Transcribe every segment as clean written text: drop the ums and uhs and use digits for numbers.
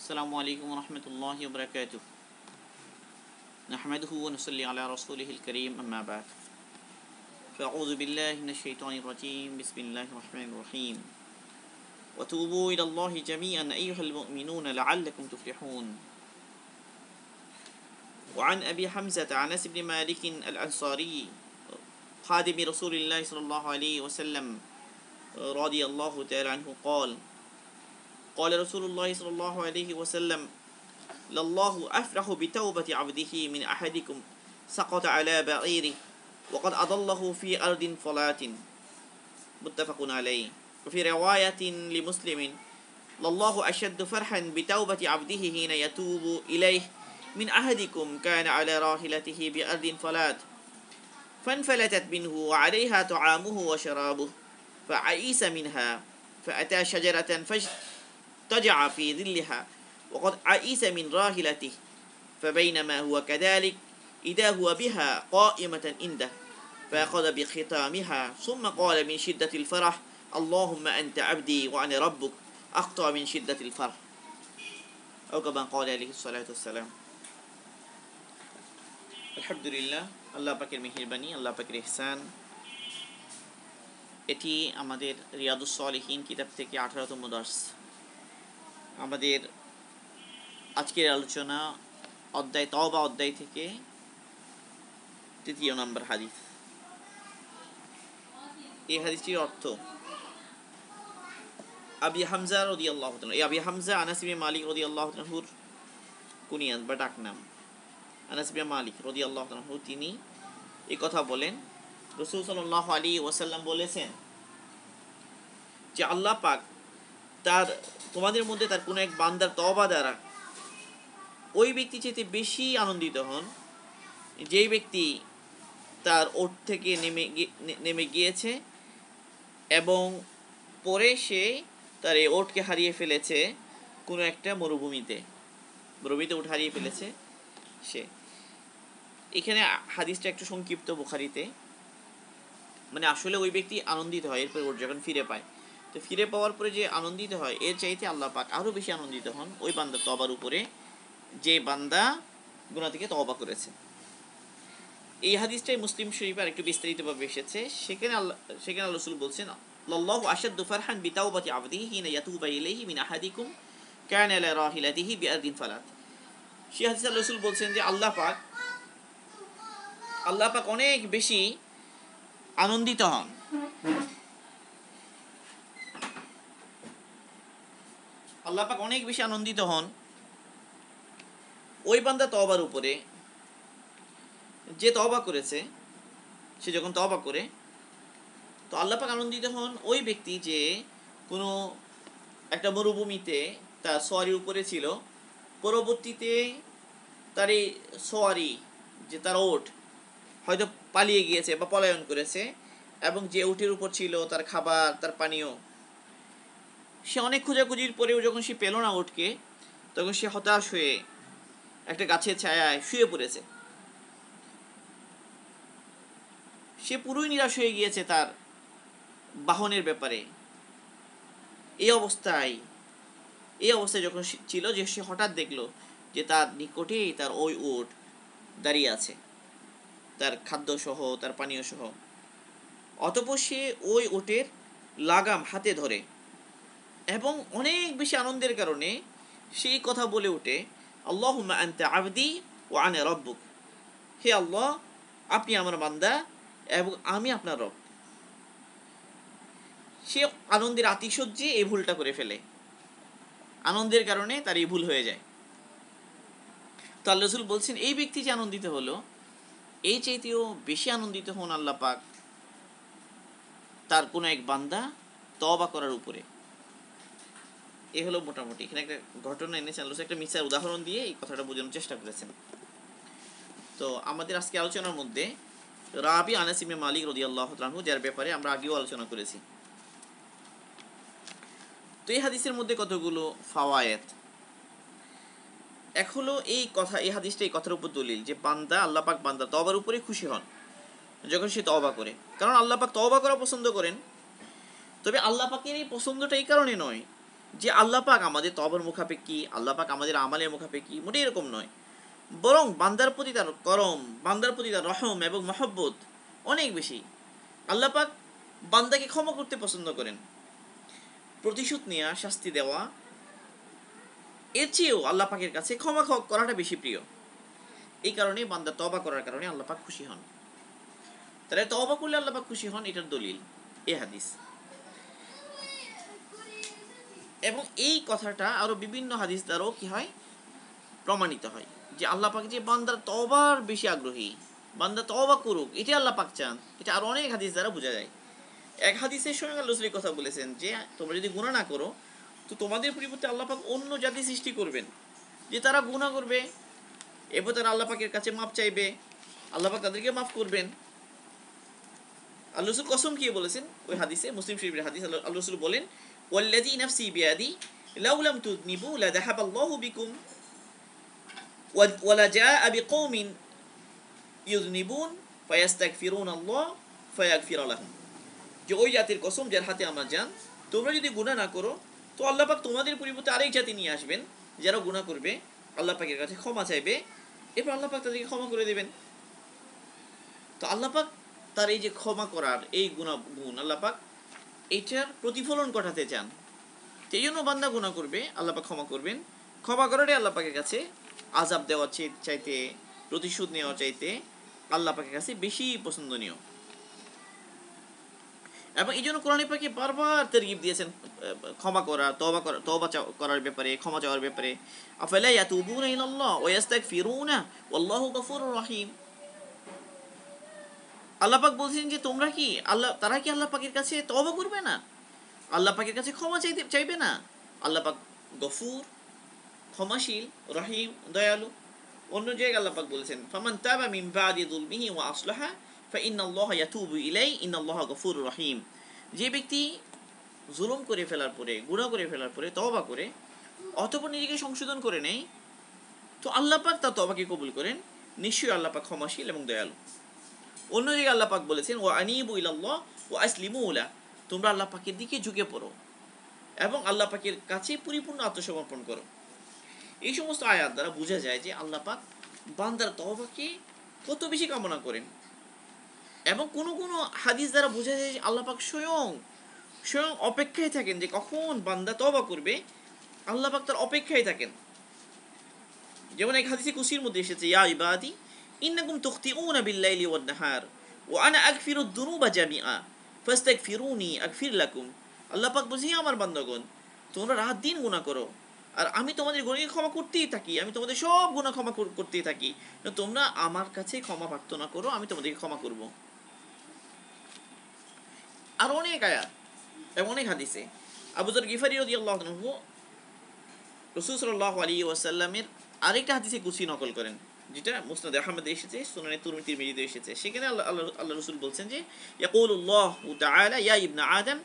अस्सलामु अलैकुम वरहमतुल्लाहि वबरकातुह। नहमदुहु व नुसल्ली अला रसूलिहिल करीम, अम्मा बाद। फ़अऊज़ु बिल्लाहि मिनश शैतानिर रजीम, बिस्मिल्लाहिर रहमानिर रहीम। वतूबू इलल्लाहि जमीअन अय्युहल मुमिनून लअल्लकुम तुफ्लिहून। वअन अबी हम्ज़ा अनस इब्न मालिक अल-अंसारी खादिम रसूलिल्लाहि सल्लल्लाहु अलैहि वसल्लम रदियल्लाहु तआला अन्हु क़ाल रसूलुल्लाहि सल्लल्लाहु अलैहि वसल्लम लल्लाहु अफ़रहु बितौबति अब्दिही मिन अहदिकुम सक़त अला बईरिही वक़द अदल्लहु फ़ी अर्दिन फ़लातिन, मुत्तफ़क़ुन अलैहि। वफ़ी रिवायतिन लिमुस्लिमिन लल्लाहु अशद्दु फ़रहन बितौबति अब्दिही हिन यतूबु इलैहि मिन अहदिकुम कान अला राहिलतिही बिअर्दिन फ़लात फ़न्फ़लतत मिन्हु वअलैहा तआमुहु वशराबुहु फ़अयिस मिन्हा फ़अता शजरतन फ़ज्तज़अ फ़ी ज़िल्लिहा वक़द अयिस मिन राहिलतिही फ़बैनमा हुवा कज़ालिक इज़ा हुवा बिहा क़ाइमतन इंदह फ़अख़ज़ बिख़ितामिहा सुम्मा क़ाल मिन शिद्दतिल फ़रह अल्लाहुम्मा अन्त अब्दी व अना रब्बुक अक़्ता मिन शिद्दतिल फ़रह औ कमा क़ाल अलैहिस्सलातु वस्सलाम। আলহামদুলিল্লাহ, আল্লাহ পাকের মেহেরবানি, আল্লাহ পাকের ইহসান। এটি আমাদের রিয়াদুস সালিহিন কিতাব থেকে 18তম দর্স। আমাদের আজকের আলোচনা অধ্যায় তওবা অধ্যায় থেকে 3 নম্বর হাদিস। এই হাদিসটির অর্থ, আবি হামজা রাদিয়াল্লাহু তাআলা, এই আবি হামজা আনাস ইবনে মালিক রাদিয়াল্লাহু তাআলার কুনিয়াত বা ডাকনাম। আনাস ইবনে মালিক রাদিয়াল্লাহু তাআলা তিনি এই কথা বলেন, রাসূল সাল্লাল্লাহু আলাইহি ওয়াসাল্লাম বলেছেন যে আল্লাহ পাক তোমাদের মধ্যে তার কোনো এক বান্দার তওবা দ্বারা ওই ব্যক্তি চেয়ে বেশি আনন্দিত হন যেই ব্যক্তি তার ওট থেকে নেমে গিয়েছে এবং পরে সে তার এই ওটকে হারিয়ে ফেলেছে কোনো একটা মরুভূমিতে ওট হারিয়ে ফেলেছে সে। এখানে হাদিসটা একটু সংক্ষিপ্ত বুখারীতে, মানে আসলে ওই ব্যক্তি আনন্দিত হয় এরপর ওট যখন ফিরে পায়, তো ফিরে পাওয়ার পরে যে আনন্দিত হয় এর চাইতে আল্লাহ পাক আরও বেশি আনন্দিত হন ওই বান্দার তওবার উপরে যে বান্দা গুনাহ থেকে তওবা করেছে। এই হাদিসটাই মুসলিম শরীফে আর একটু বিস্তারিতভাবে এসেছে। সেখানে আল্লাহ রাসূল বলছেন আল্লাহু আশাদ্দু ফারহান বিতাওবাতি আবদিহি হিনা ইয়াতুবা ইলাইহি মিন আহাদিকুম কানা আলা রাহিলাতিহি বিআরদিন ফালাত। সেই হাদিসে রাসূল বলছেন যে আল্লাহ পাক অনেক বেশি আনন্দিত হন ওই বান্দা তওবার উপরে যে তওবা করেছে। সে যখন তওবা করে তো আল্লাহ পাক আনন্দিত হন ওই ব্যক্তি যে কোনো একটা মরুভূমিতে তার সওয়ারির উপরে ছিল, পরবর্তীতে তার এই সওয়ারি যে তার ওট হয়তো পালিয়ে গিয়েছে বা পলায়ন করেছে এবং যে উটের উপর ছিল তার খাবার তার পানীয় সে অনেক খোঁজাখুঁজির পরেও যখন সে পেল না উটকে, তখন সে হতাশ হয়ে একটা গাছের ছায়ায় শুয়ে পড়েছে। সে পুরোই নিরাশ হয়ে গিয়েছে তার বাহনের ব্যাপারে। এই অবস্থায় যখন ছিল যে সে হঠাৎ দেখলো যে তার নিকটেই তার ওই উট দাঁড়িয়ে আছে, তার খাদ্য সহ তার পানীয় সহ। অতঃপর সে ওই উটের লাগাম হাতে ধরে এবং অনেক বেশি আনন্দের কারণে সেই কথা বলে ওঠে, আল্লাহুম্মা আনতা আবদি ওয়া আনা রাব্বুক, হে আল্লাহ আপনি আমার বান্দা এবং আমি আপনার রব। সে আনন্দের আতিশয্যে এই ভুলটা করে ফেলে, আনন্দের কারণে তার এই ভুল হয়ে যায়। তো আল্লাহ রাসূল বলছেন এই ব্যক্তি যে আনন্দিত হলো এই চাইতেও বেশি আনন্দিত হন আল্লাহ পাক তার কোনো এক বান্দা তওবা করার উপরে। এ হলো মোটামুটি এখানে একটা ঘটনা এনেছেন আল্লাহ একটা মিসাল উদাহরণ দিয়ে এই কথাটা বোঝানোর চেষ্টা করেছেন। তো আমাদের আজকে আলোচনার মধ্যে রাবি আনাস ইবনে মালিক রাদিয়াল্লাহু তাআলা আনহু, যার ব্যাপারে আমরা আগেও আলোচনা করেছি। তো এই হাদিসের মধ্যে কতগুলো ফাওয়ায়েদ। এক হলো এই হাদিসটা এই কথার উপর দলিল যে আল্লাহ পাক বান্দা তওবার উপরে খুশি হন যখন সে তওবা করে। কারণ আল্লাহ পাক তওবা করা পছন্দ করেন, তবে আল্লাহ পাকের এই পছন্দটা এই কারণে নয় যে আল্লাহ পাক আমাদের তওবার মুখাপেক্ষী, আল্লাহ পাক আমাদের আমালের মুখাপেক্ষী, মোটেই এরকম নয়। বরং বান্দার প্রতি তার করম, বান্দার প্রতি তার রহম এবং মহব্বত অনেক বেশি। আল্লাহ পাক বান্দাকে ক্ষমা করতে পছন্দ করেন। প্রতিশোধ নেওয়া, শাস্তি দেওয়া, এর চেয়েও আল্লাহ পাকের কাছে ক্ষমা করাটা বেশি প্রিয়। এই কারণে বান্দা তওবা করার কারণে আল্লাহ পাক খুশি হন। তাহলে তওবা করলে আল্লাহ পাক খুশি হন, এটার দলিল এই হাদিস। এবং এই কথাটা আরো বিভিন্ন হাদিস দ্বারাও কি হয়, প্রমাণিত হয় যে আল্লাহ পাক যে বান্দার তওবার বেশি আগ্রহী, বান্দা তওবা করুক, এটা আল্লাহ পাক চান। এটা আরো অনেক হাদিস দ্বারা বোঝা যায়। এক হাদিসে স্বয়ং আল্লাহ রাসূল কথা বলেছেন যে তোমরা যদি গুনাহ না করো তো তোমাদের পরিবর্তে আল্লাহ পাক অন্য জাতি সৃষ্টি করবেন, যে তারা গুনাহ করবে, এরপর তারা আল্লাহ পাকের কাছে মাফ চাইবে, আল্লাহ পাক তাদেরকে মাফ করবেন। আল্লাহ রাসূল কসম খেয়ে বলেছেন ওই হাদিসে, মুসলিম শরীফের হাদিস, আল্লাহ রাসূল বলেন ওয়াল্লাযী নাফসি বিয়াদি লাউ লাম তুযনিবু লাযাহাবাল্লাহু বিকুম ওয়া লাজাআ বিকওমিন ইউযনিবুন ফায়াস্তাগফিরুনাল্লাহ ফায়াগফির লাহুম। যে ওই জাতির কসম যার হাতে আমার জান, তোমরা যদি গুনাহ না করো তো আল্লাহ পাক তোমাদের পরিবর্তে আরেক জাতি নিয়ে আসবেন যারা গুনাহ করবে, আল্লাহ পাকের কাছে ক্ষমা চাইবে, এরপর আল্লাহ পাক তাদেরকে ক্ষমা করে দেবেন। তো আল্লাহ পাক তার এই যে ক্ষমা করার এই গুণ, আল্লাহ পাক এটার প্রতিফলন ঘটাতে চান। সেই জন্য বান্দা গুনাহ করবে, আল্লাহ পাক ক্ষমা করবেন। ক্ষমা করাটাই আল্লাহ পাকের কাছে আযাব দেওয়ার চাইতে, প্রতিশোধ নেওয়ার চাইতে আল্লাহ পাকের কাছে বেশি পছন্দনীয়। এবং এই জন্য কোরআনে পাকে বারবার তারগিব দিয়েছেন ক্ষমা করা, তওবা করার ব্যাপারে, ক্ষমা চাওয়ার ব্যাপারে। আফালা ইয়াতুবুনা ইলাল্লাহ ওয়া ইস্তাগফিরুনা ওয়াল্লাহু গফুরুর রহিম। আল্লাহ পাক বলছেন যে তোমরা কি তারা কি আল্লাহ পাকের কাছে তওবা করবে না, আল্লাহ পাকের কাছে ক্ষমা চাইবে না? আল্লাহ পাক গফুর, ক্ষমাশীল, রহিম, দয়ালু। অন্য জায়গায় আল্লাহ পাক বলেছেন ফামান তাবা মিন বাদি যুলমিহি ওয়া আসলাহা ফাইন্নাল্লাহা ইয়াতুবু ইলাইহি ইন্নাল্লাহা গফুরুর রহিম। যে ব্যক্তি জুলুম করে ফেলার পরে, গুনাহ করে ফেলার পরে তওবা করে অতঃপর নিজেকে সংশোধন করে নেয়, তো আল্লাহ পাক তার তওবাকে কবুল করেন, নিশ্চয়ই আল্লাহ পাক ক্ষমাশীল এবং দয়ালু। অন্য জায়গায় আল্লাহ পাক বলেছেন ওয়া আনিবু ইলাল্লাহ ওয়া আসলিমু লা, তোমরা আল্লাহ পাকের দিকে ঝুঁকে পড়ো এবং আল্লাহ পাকের কাছে পরিপূর্ণ আত্মসমর্পণ করো। এই সমস্ত আয়াত দ্বারা বোঝা যায় যে আল্লাহ পাক বান্দার তওবাকে কত বেশি কামনা করেন। এবং কোন কোন হাদিস দ্বারা বোঝা যায় যে আল্লাহ পাক স্বয়ং অপেক্ষায় থাকেন যে কখন বান্দা তওবা করবে, আল্লাহ পাক তার অপেক্ষায় থাকেন। যেমন এক হাদিসে কুসির মধ্যে এসেছে ইয়া ইবাদি ইন্নাকুম তুখতিউনা বিল-লাইলি ওয়ান-নাহার ওয়া আনা আগফিরুদ দুনুবা জামিআ ফাস্তাগফিরুনি আগফির লাকুম। আল্লাহ পাক বলেন হে আমার বান্দাগণ, তোমরা রাত দিন গুনাহ করো আর আমি তোমাদের গুনাহ ক্ষমা করতেই থাকি, আমি তোমাদের সব গুনাহ ক্ষমা করতেই থাকি, তোমরা আমার কাছে ক্ষমা প্রার্থনা করো, আমি তোমাদেরকে ক্ষমা করব। আর অনেক আয়াত এবং অনেক হাদিসে আবু যর গিফারি রাদিয়াল্লাহু আনহু রাসূল সাল্লাল্লাহু আলাইহি ওয়াসাল্লামের আরেকটা হাদিসে কুসি নকল করেন, যেটা মুসনাদ আহমদে এসেছে, সুনানে তিরমিজিতে এসেছে। সেখানে আল্লাহ রাসূল বলছেন যে ইয়াকুলুল্লাহু তাআলা ইয়া ইবনা আদম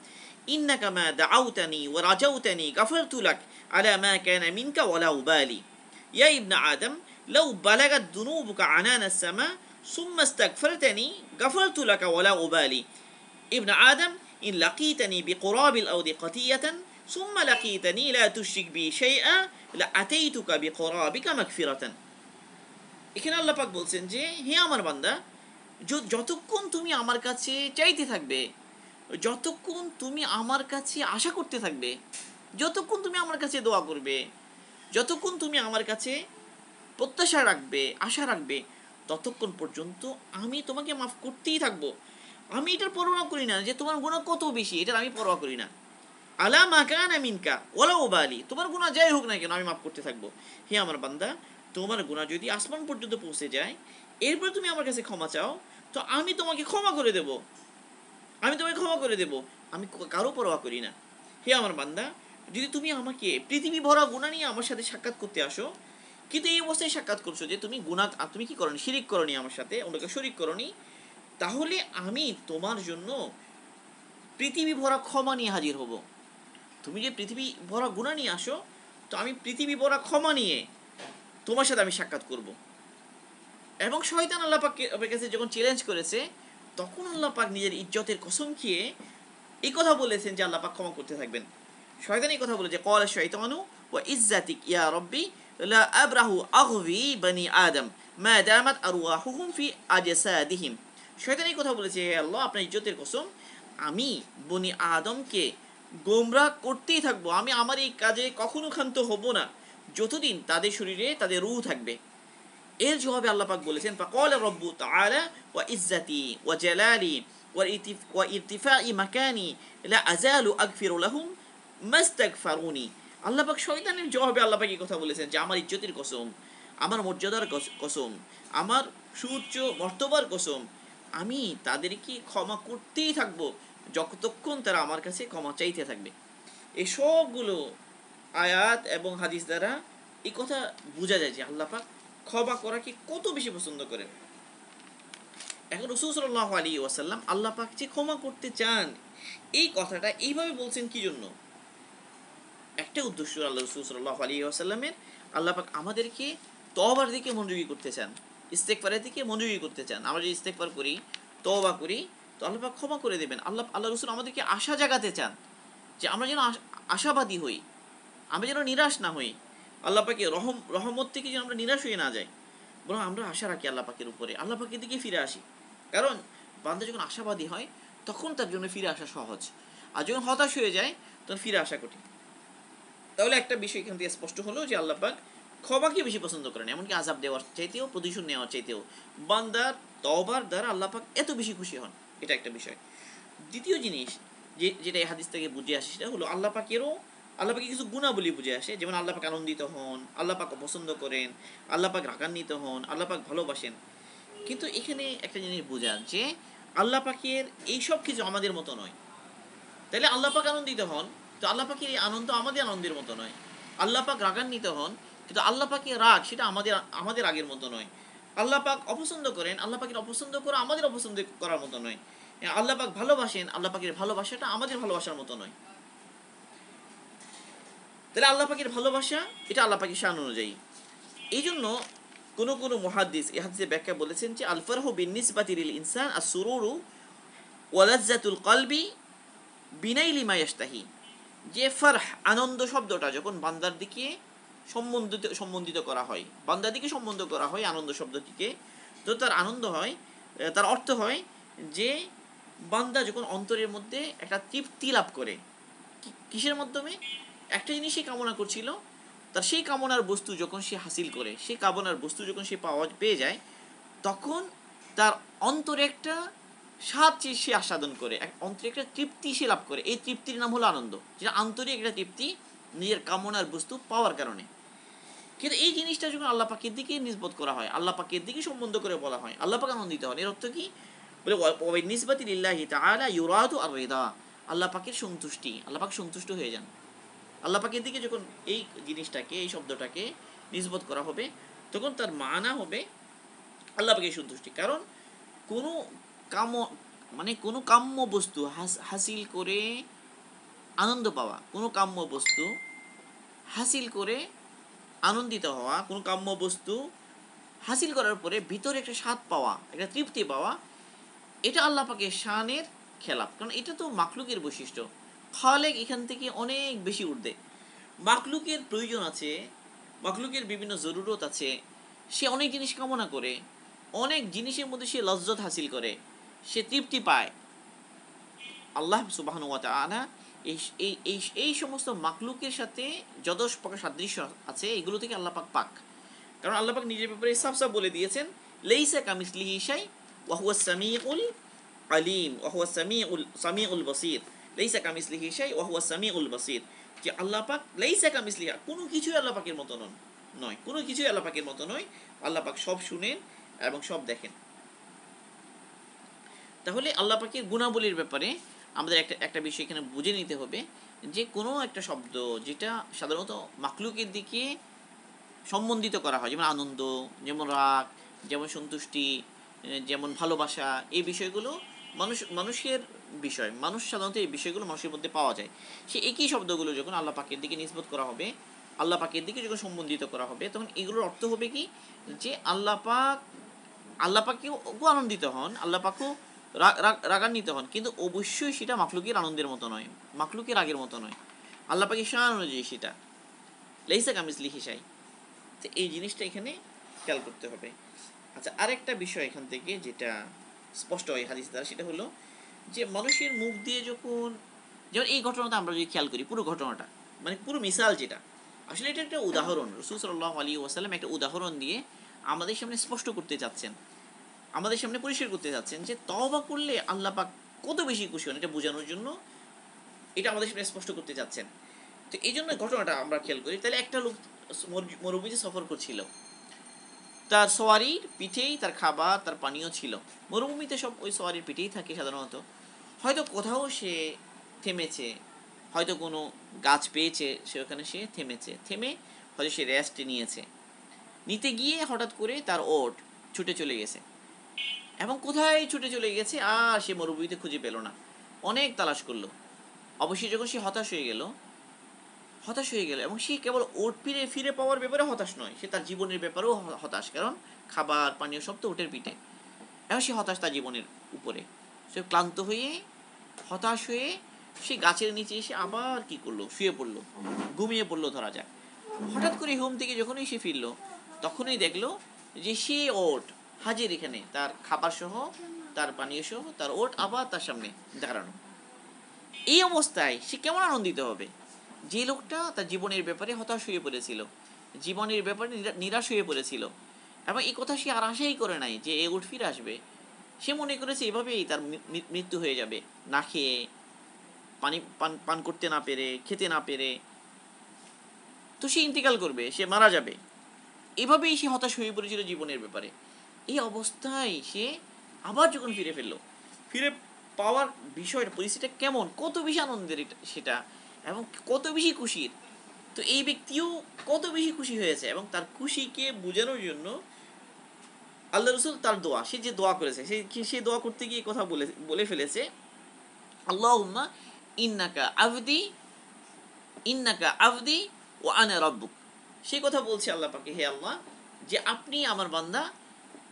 ইন্নাকা মা দাআউতানি ওয়া রাজাউতানি গাফারতু লাক আলা মা কানা মিনকা ওয়ালা উবালি ইয়া ইবনা আদম লাউ বালাগাত দুনুবুকা আনানা আস-সামা সুম্মা ইস্তাগফারতানি গাফারতু লাকা ওয়ালা উবালি ইবনা আদম ইন লাকিতানি বিকুরাবিল আরদি কাতিয়াতান সুম্মা লাকিতানি লা তুশরিক বি শাইআ লা আতাইতুকা বিকুরাবিকা মাগফিরাতান। এখানে আল্লাহ পাক বলছেন যে হে আমার বান্দা, যতক্ষণ তুমি আমার কাছে চাইতে থাকবে, যতক্ষণ তুমি আমার কাছে আশা করতে থাকবে, যতক্ষণ তুমি আমার কাছে দোয়া করবে, যতক্ষণ তুমি আমার কাছে প্রত্যাশা রাখবে, আশা রাখবে, ততক্ষণ পর্যন্ত আমি তোমাকে মাফ করতেই থাকবো। আমি এটার পরোয়া করি না যে তোমার গুনাহ কত বেশি, এটার আমি পরোয়া করি না। আলা মা কানা মিনকা ওয়ালা উবালি, তোমার গুনাহ যাই হোক না কেন আমি মাফ করতে থাকবো। হে আমার বান্দা, তোমার গুনাহ যদি আসমান পর্যন্ত পৌঁছে যায়, এরপর তুমি আমার কাছে ক্ষমা চাও, তো আমি তোমাকে ক্ষমা করে দেব, আমি তোমাকে ক্ষমা করে দেব। আমি কারো পরোয়া করি না। হে আমার বান্দা, যদি তুমি আমাকে পৃথিবী ভরা গুনাহ নিয়ে আমার সাথে সাক্ষাৎ করতে আসো, কিন্তু এই অবস্থায় সাক্ষাৎ করছো যে তুমি গুনাহ, তুমি কি করনি, শিরিক করনি, আমার সাথে অন্যকে শরীক করনি, তাহলে আমি তোমার জন্য পৃথিবী ভরা ক্ষমা নিয়ে হাজির হব। তুমি যে পৃথিবী ভরা গুনাহ নিয়ে আসো, তো আমি পৃথিবী ভরা ক্ষমা নিয়ে তোমার সাথে আমি সাক্ষাৎ করব। এবং শয়তান আল্লাহ পাকের কাছে যখন চ্যালেঞ্জ করেছে, তখন আল্লাহ পাক নিজের ইজ্জতের কসম খেয়ে এই কথা বলেছেন যে আল্লাহ পাক ক্ষমা করতে থাকবেন। শয়তান এই কথা বলেছে, ক্বালা শাইতানু ওয়া ইজ্জাতিক ইয়া রাব্বি লা আবরাহু আগবি বনি আদম মা দামাত আরওয়াহুহুম ফি আজসাদিহিম। শয়তান এই কথা বলেছে, হে আল্লাহ আপনার ইজ্জতের কসম, আমি বনি আদমকে গোমরাহ করতেই থাকবো, আমি আমার এই কাজে কখনো ক্ষান্ত হব না যতদিন তাদের শরীরে তাদের রূহ থাকবে। এর জবাবে আল্লাহ পাক বলেছেন, ফাকালা রাব্বু তাআলা ওয়া ইজ্জাতি ওয়া জালালি ওয়া ইরতিফাই মাকানি লা আযালু আগফিরু লাহুম মাস্তাগফারুনি। আল্লাহ পাক শয়তানের জবাবে আল্লাহ পাক এই কথা বলেছেন যে আমার ইজ্জতের কসম, আমার মর্যাদার কসম, আমার সুউচ্চ মর্তবার কসম, আমি তাদেরকে ক্ষমা করতেই থাকবো যতক্ষণ তারা আমার কাছে ক্ষমা চাইতে থাকবে। এই সবগুলো আয়াত এবং হাদিস দ্বারা এই কথা বোঝা যায় যে আল্লাহ পাক ক্ষমা করাকে কত বেশি পছন্দ করেন। এখন রাসূল সাল্লাল্লাহু আলাইহি ওয়াসাল্লাম আল্লাহ পাক যে ক্ষমা করতে চান এই কথাটা এইভাবে বলছেন কি জন্য? একটা উদ্দেশ্য আল্লাহ রাসূল সাল্লাল্লাহু আলাইহি ওয়াসাল্লামের, আল্লাহ পাক আমাদেরকে তওবার দিকে মনোযোগী করতে চান, ইস্তেগফারের দিকে মনোযোগী করতে চান। আমরা যদি ইস্তেগফার করি, তওবা করি, তো আল্লাহ পাক ক্ষমা করে দেবেন। আল্লাহ রাসূল আমাদেরকে আশা জাগাতে চান যে আমরা যেন আশাবাদী হই, আমরা যেন নিরাশ না হই, আল্লাহ পাকের রহমত থেকে যেন আমরা নিরাশ হয়ে না যাই, বরং আমরা আশা রাখি আল্লাহ পাকের উপরে, আল্লাহ পাকের দিকে ফিরে আসি। কারণ বান্দা যখন আশাবাদী হয় তখন তার জন্য ফিরে আসা সহজ, আর যখন হতাশ হয়ে যায় তখন ফিরে আসা কঠিন। তাহলে একটা বিষয় এখান থেকে স্পষ্ট হলো যে আল্লাহ পাক ক্ষমাকে বেশি পছন্দ করেন, এমনকি আযাব দেওয়ার চাইতেও, প্রতিশোধ নেওয়ার চাইতেও বান্দার তওবার দ্বারা আল্লাহ পাক এত বেশি খুশি হন। এটা একটা বিষয়। দ্বিতীয় জিনিস যেটা এই হাদিস থেকে বুঝে আসে সেটা হলো আল্লাহ পাকের কিছু গুণাবলী বুঝে আসে, যেমন আল্লাহ পাক আনন্দিত হন, আল্লাহ পাক পছন্দ করেন, আল্লাহ পাক রাগান্বিত হন, আল্লাহ পাক ভালোবাসেন। কিন্তু এখানে একটা জিনিস বোঝার যে আল্লাহ পাকের এই সব কিছু আমাদের মতো নয়। তাইলে আল্লাহ পাক আনন্দিত হন, তো আল্লাহ পাকের এই আনন্দ আমাদের আনন্দের মতো নয়। আল্লাহ পাক রাগান্বিত হন, কিন্তু আল্লাহ পাকের রাগ সেটা আমাদের রাগের মতো নয়। আল্লাহ পাক অপছন্দ করেন, আল্লাহ পাকের অপছন্দ করা আমাদের অপছন্দ করার মতো নয়। আল্লাহ পাক ভালোবাসেন, আল্লাহ পাকের ভালোবাসাটা আমাদের ভালোবাসার মতো নয়। তাহলে আল্লাহ পাকের ভালোবাসা এটা আল্লাহ পাকের শান অনুযায়ী। এই জন্য কোন মুহাদ্দিস এই হাদিসের ব্যাখ্যা বলেছেন যে আল ফারহু বিনিসবাতি লিল ইনসান আস-সুরুরু ওয়া লাযযাতুল কলবি বিনাইলি মা ইয়াশতাহি। যে ফারহ আনন্দ শব্দটা যখন বান্দার দিকে সম্বন্ধিত করা হয়, বান্দার দিকে সম্বন্ধ করা হয় আনন্দ শব্দটিকে, তো তার আনন্দ হয়, তার অর্থ হয় যে বান্দা যখন অন্তরের মধ্যে একটা তৃপ্তি লাভ করে, কিসের মাধ্যমে? একটা জিনিস সে কামনা করছিল, তার সেই কামনার বস্তু যখন সে হাসিল করে, সেই কামনার বস্তু যখন সে পেয়ে যায়, তখন তার অন্তরে একটা স্বাদ সে আস্বাদন করে, অন্তরে একটা তৃপ্তি সে লাভ করে। এই তৃপ্তির নাম হলো আনন্দ, যেটা আন্তরিক একটা তৃপ্তি নিজের কামনার বস্তু পাওয়ার কারণে। কিন্তু এই জিনিসটা যখন আল্লাহ পাকের দিকে নিসবত করা হয়, আল্লাহ পাকের দিকে সম্বন্ধ করে বলা হয়, আল্লাহ পাক আনন্দিত হন, এর অর্থ কি? বলে ওয়া নিসবাতি লিল্লাহি তাআলা ইউরাদু আর-রিদা, আল্লাহ পাকের সন্তুষ্টি, আল্লাহ পাক সন্তুষ্ট হয়ে যান। আল্লাহ পাকের দিকে যখন এই জিনিসটাকে, এই শব্দটাকে নিসবত করা হবে, তখন তার মানা হবে আল্লাহ পাকের সন্তুষ্টি। কারণ কোনো কোনো কাম্য বস্তু হাসিল করে আনন্দ পাওয়া, কোনো কাম্য বস্তু হাসিল করে আনন্দিত হওয়া, কোনো কাম্য বস্তু হাসিল করার পরে ভিতরে একটা স্বাদ পাওয়া, একটা তৃপ্তি পাওয়া, এটা আল্লাহ পাকের শানের খেলাফ। কারণ এটা তো মাখলুকের বৈশিষ্ট্য। খালেক এখান থেকে অনেক বেশি ঊর্ধ্বে। মাখলুকের প্রয়োজন আছে, মাখলুকের বিভিন্ন জরুরত আছে, সে অনেক জিনিস কামনা করে, অনেক জিনিসের মধ্যে সে লজ্জত হাসিল করে, সে তৃপ্তি পায়। আল্লাহ সুবহানাহু ওয়া তাআলা এই সমস্ত মাখলুকের সাথে যত প্রকার সাদৃশ্য আছে এগুলো থেকে আল্লাহ পাক। কারণ আল্লাহ পাক নিজের ব্যাপারে সাফ বলে দিয়েছেন, লাইসা কামিসলিহি শাই ওয়া হুয়াস সামিউল আলিম ওয়া হুয়াস সামিউল বাসীর। লাইসা কামিসলিহি শাই ওয়া হুয়াস সামিউল বাসীর, যে আল্লাহ পাক লাইসা কামিসলিহি, কোনো কিছুই আল্লাহ পাকের মতো নয়, কোনো কিছুই আল্লাহ পাকের মতো নয়। আল্লাহ পাক সব শুনেন এবং সব দেখেন। তাহলে আল্লাহ পাকের গুণাবলীর ব্যাপারে আমাদের একটা বিষয় এখানে বুঝে নিতে হবে, যে কোনো একটা শব্দ যেটা সাধারণত মাখলুকের দিকে সম্বন্ধিত করা হয়, যেমন আনন্দ, যেমন রাগ, যেমন সন্তুষ্টি, যেমন ভালোবাসা, এই বিষয়গুলো মানুষের বিষয়, মানুষ সাধারণত এই বিষয়গুলো মানুষের মধ্যে পাওয়া যায়। সে একই শব্দগুলো যখন আল্লাহ পাকের দিকে নিসবত করা হবে, আল্লাহ পাকের দিকে যখন সম্বন্ধিত করা হবে, তখন এগুলোর অর্থ হবে কি, যে আল্লাহ পাকেও আনন্দিত হন, আল্লাহ পাকও রাগান্বিত হন, কিন্তু অবশ্যই সেটা মাখলুকের আনন্দের মতো নয়, মাখলুকের রাগের মতো নয়। আল্লাহ পাকের শান অনুযায়ী সেটা, লাইসা কামিসলিহি শাই। তো এই জিনিসটা এখানে খেয়াল করতে হবে। আচ্ছা, আরেকটা বিষয় এখান থেকে যেটা স্পষ্ট হয় হাদিস দ্বারা, সেটা হলো যে মানুষের মুখ দিয়ে যখন, যেমন এই ঘটনাটা আমরা যদি খেয়াল করি, পুরো ঘটনাটা মানে পুরো মিসাল যেটা, আসলে এটা একটা উদাহরণ। রাসূল সাল্লাল্লাহু আলাইহি ওয়াসাল্লাম একটা উদাহরণ দিয়ে আমাদের সামনে স্পষ্ট করতে চাচ্ছেন, আমাদের সামনে পরিষ্কার করতে চাচ্ছেন যে তওবা করলে আল্লাহ পাক কত বেশি খুশি হন, এটা বোঝানোর জন্য এটা আমাদের সামনে স্পষ্ট করতে চাচ্ছেন। তো এই জন্য ঘটনাটা আমরা খেয়াল করি। তাহলে একটা লোক মরুভূমিতে সফর করছিল, তার সওয়ারির পিঠেই তার খাবার তার পানীয় ছিল। মরুভূমিতে সব ওই সওয়ারির পিঠেই থাকে সাধারণত। হয়তো কোথাও সে থেমেছে, হয়তো কোনো গাছ পেয়েছে, সে ওখানে সে থেমেছে, থেমে হয়তো সে রেস্ট নিয়েছে। নিতে গিয়ে হঠাৎ করে তার ওট ছুটে চলে গেছে, এবং কোথায় ছুটে চলে গেছে আর সে মরুভূমিতে খুঁজে পেল না। অনেক তালাশ করলো, অবশ্যই যখন সে হতাশ হয়ে গেল এবং সে কেবল ওট ফিরে ফিরে পাওয়ার ব্যাপারে হতাশ নয়, সে তার জীবনের ব্যাপারেও হতাশ, কারণ খাবার পানীয় সব তো ওটের পিঠে। এখন সে হতাশ তার জীবনের উপরে, সে ক্লান্ত হয়ে হতাশ হয়ে সে গাছের নিচে এসে আবার কি করলো, শুয়ে পড়লো, ঘুমিয়ে পড়লো ধরা যাক। হঠাৎ করে হোম থেকে যখনই সে ফিরলো, তখনই দেখলো যে সে ওট হাজির এখানে, তার খাবার সহ, তার পানীয় সহ, তার ওট আবার তার সামনে দাঁড়ানো। এই অবস্থায় সে কেমন আনন্দিত হবে? যে লোকটা তার জীবনের ব্যাপারে হতাশ হয়ে পড়েছিল, জীবনের ব্যাপারে নিরাশ হয়ে পড়েছিল, এবং এই কথা সে আর আশাই করে নাই যে এ উঠ ফিরে আসবে। সে মনে করেছে এভাবেই তার মৃত্যু হয়ে যাবে, না খেয়ে, পানি পান করতে না পেরে, খেতে না পেরে, তো সে ইন্তেকাল করবে, সে মারা যাবে। এভাবেই সে হতাশ হয়ে পড়েছিল জীবনের ব্যাপারে। এই অবস্থায় সে আবার যখন ফিরে পাওয়ার বিষয়টা, পরিস্থিতিটা কেমন, কত বেশি আনন্দের সেটা, এবং কত বেশি খুশির। তো এই ব্যক্তিও কত বেশি খুশি হয়েছে, এবং তার খুশিকে বোঝানোর জন্য আল্লাহ রসুল তার দোয়া, সে যে দোয়া করেছে, সে দোয়া করতে গিয়ে কথা বলে ফেলেছে, আল্লাহুম্মা ইন্নাকা আবদি ওয়া আনা রাব্বুক। সেই কথা বলছে আল্লাহ পাকে, হে আল্লাহ, যে আপনি আমার বান্দা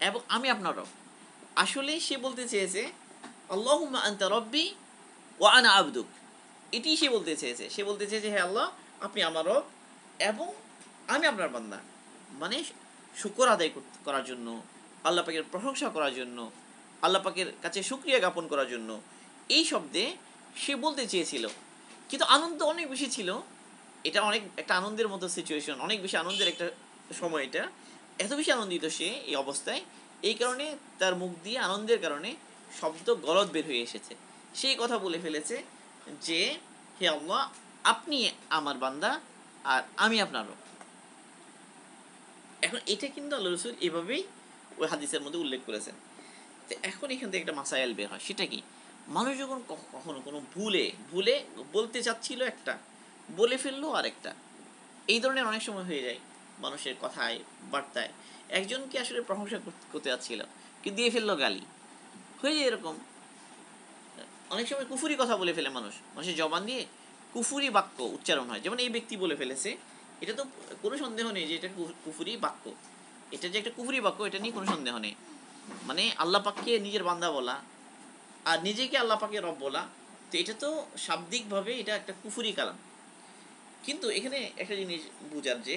এবং আমি আপনার রব। আসলে সে বলতে চেয়েছে আল্লাহুম্মা আনতা রব্বি ওয়া আনা আবদুক, এটি সে বলতে চেয়েছে, হে আল্লাহ, আপনি আমার রব এবং আমি আপনার বান্দা। মানে শুকর আদায় করার জন্য, আল্লাহ পাকের প্রশংসা করার জন্য, আল্লাহ পাকের কাছে শুকরিয়া জ্ঞাপন করার জন্য এই শব্দে সে বলতে চেয়েছিল। কিন্তু আনন্দ অনেক বেশি ছিল, এটা অনেক একটা আনন্দের মতো সিচুয়েশন, অনেক বেশি আনন্দের একটা সময়। এটা এত বেশি আনন্দিত সে এই অবস্থায়, এই কারণে তার মুখ দিয়ে আনন্দের কারণে শব্দ গলদ বের হয়ে এসেছে। সেই কথা বলে ফেলেছে যে হে আল্লাহ, আপনি আমার বান্দা আর আমি আপনারও। এখন এটা কিন্তু আল্লাহ রসুল এভাবেই ওই হাদিসের মধ্যে উল্লেখ করেছেন। তো এখন এখান থেকে একটা মাসাইল বের হয়, সেটা কি, মানুষ যখন কখনো কোনো ভুলে বলতে চাচ্ছিল একটা, বলে ফেললো আরেকটা, এই ধরনের অনেক সময় হয়ে যায় মানুষের কথায় বার্তায়। একজনকে আসলে প্রশংসা করতে যাচ্ছিল, কিন্তু দিয়ে ফেললো গালি, হয়ে যায় এরকম। অনেক সময় কুফুরি কথা বলে ফেলে মানুষের জবান দিয়ে কুফুরি বাক্য উচ্চারণ হয়, যেমন এই ব্যক্তি বলে ফেলেছে। এটা তো কোনো সন্দেহ নেই যে এটা কুফুরি বাক্য, এটা যে একটা কুফুরি বাক্য, এটা নিয়ে কোনো সন্দেহ নেই। মানে আল্লাহ পাককে নিজের বান্দা বলা আর নিজেকে আল্লাহ পাকের রব বলা, তো এটা তো শাব্দিকভাবে এটা একটা কুফুরি কালাম। কিন্তু এখানে একটা জিনিস বুঝার, যে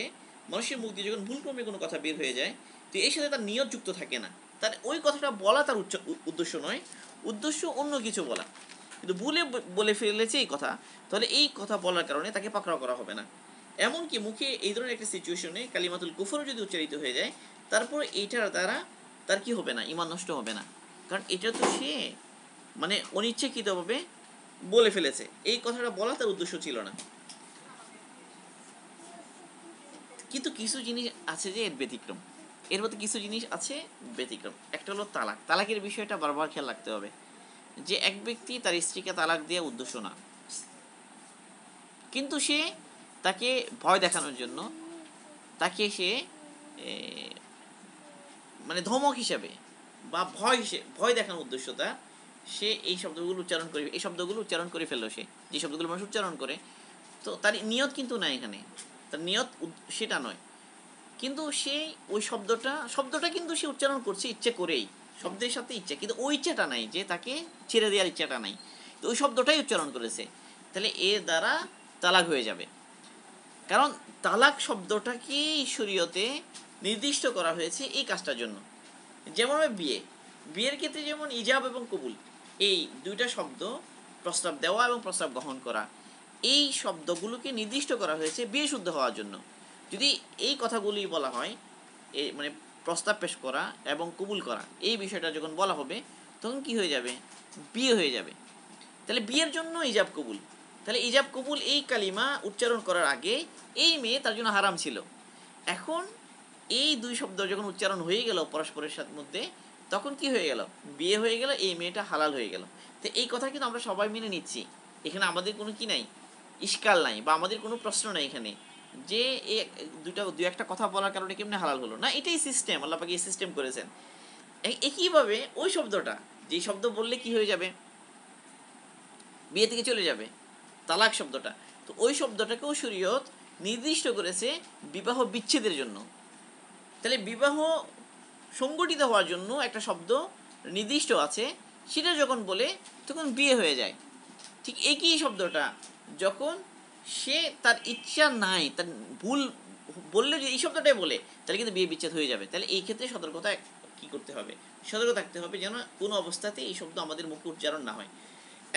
মানুষের মুখ দিয়ে যখন ভুলক্রমে কোনো কথা বের হয়ে যায়, তো এর সাথে তার নিয়ত যুক্ত থাকে না, তার ওই কথাটা বলা তার উদ্দেশ্য নয়, উদ্দেশ্য অন্য কিছু বলা, কিন্তু বলে ফেলেছে এই কথা, তাহলে এই কথা বলার কারণে তাকে পাকড়াও করা হবে না। এমনকি মুখে এই ধরনের একটা সিচুয়েশনে কালিমাতুল কুফর যদি উচ্চারিত হয়ে যায়, তারপর এইটার দ্বারা তার কি হবে না, ঈমান নষ্ট হবে না, কারণ এটা তো সে মানে অনিচ্ছাকৃতভাবে বলে ফেলেছে, এই কথাটা বলা তার উদ্দেশ্য ছিল না। কিন্তু কিছু জিনিস আছে যে এর ব্যতিক্রম, এর মধ্যে কিছু জিনিস আছে ব্যতিক্রম। একটা হলো তালাকের বিষয়টা বারবার খেয়াল রাখতে হবে, যে এক ব্যক্তি তার স্ত্রীকে তালাক দেওয়া উদ্দেশ্য না, কিন্তু সে তাকে ভয় দেখানোর জন্য, তাকে সে মানে ধমক হিসাবে বা ভয় দেখানোর উদ্দেশ্য তার, সে এই শব্দগুলো উচ্চারণ করে ফেললো। সে যে শব্দগুলো মানুষ উচ্চারণ করে, তো তার নিয়ত কিন্তু নাই এখানে, তার নিয়ত সেটা নয়, কিন্তু সে ওই শব্দটা কিন্তু সে উচ্চারণ করছে ইচ্ছে করেই, শব্দের সাথে ইচ্ছা, কিন্তু ওই ইচ্ছাটা নাই, যে তাকে ছেড়ে দেওয়ার ইচ্ছাটা নাই, তো ওই শব্দটাই উচ্চারণ করেছে। তাহলে এর দ্বারা তালাক হয়ে যাবে। কারণ তালাক শব্দটাকেই শরীয়তে নির্দিষ্ট করা হয়েছে এই কাজটার জন্য। যেমন বিয়ের ক্ষেত্রে যেমন ইজাব এবং কবুল, এই দুইটা শব্দ, প্রস্তাব দেওয়া এবং প্রস্তাব গ্রহণ করা, এই শব্দগুলোকে নির্দিষ্ট করা হয়েছে বিয়ে শুদ্ধ হওয়ার জন্য। যদি এই কথাগুলি বলা হয়, মানে প্রস্তাব পেশ করা এবং কবুল করা, এই বিষয়টা যখন বলা হবে তখন কি হয়ে যাবে? বিয়ে হয়ে যাবে। তাহলে বিয়ের জন্য ইজাব কবুল, তাহলে ইজাব কবুল এই কালিমা উচ্চারণ করার আগে এই মেয়ে তার জন্য হারাম ছিল। এখন এই দুই শব্দ যখন উচ্চারণ হয়ে গেল পরস্পরের সাথে মধ্যে, তখন কি হয়ে গেল? বিয়ে হয়ে গেল, এই মেয়েটা হালাল হয়ে গেল। তো এই কথা কিন্তু আমরা সবাই মেনে নিচ্ছি, এখানে আমাদের কোনো কি নাই, ইশকাল নাই, বা আমাদের কোনো প্রশ্ন নাই এখানে যে দুই একটা কথা বলার কারণে কেমনে হালাল হলো না। এটাই সিস্টেম, আল্লাহ পাক এই সিস্টেম করেছেন। একইভাবে ওই শব্দটা, যে শব্দ বললে কি হয়ে যাবে? বিয়ে থেকে চলে যাবে, তালাক শব্দটা। তো ওই শব্দটাকেও শরীয়ত নির্দিষ্ট করেছে বিবাহ বিচ্ছেদের জন্য। তাহলে বিবাহ সংগঠিত হওয়ার জন্য একটা শব্দ নির্দিষ্ট আছে, সেটা যখন বলে তখন বিয়ে হয়ে যায়। ঠিক একই শব্দটা যখন সে তার ইচ্ছা নাই, তার ভুল বললে যে এই শব্দটাই বলে, তাহলে কিন্তু বিয়ে বিচ্ছেদ হয়ে যাবে। তাহলে এই ক্ষেত্রে সতর্কতা কি করতে হবে? সতর্ক থাকতে হবে যেন কোনো অবস্থাতে এই শব্দ আমাদের মুখে উচ্চারণ না হয়,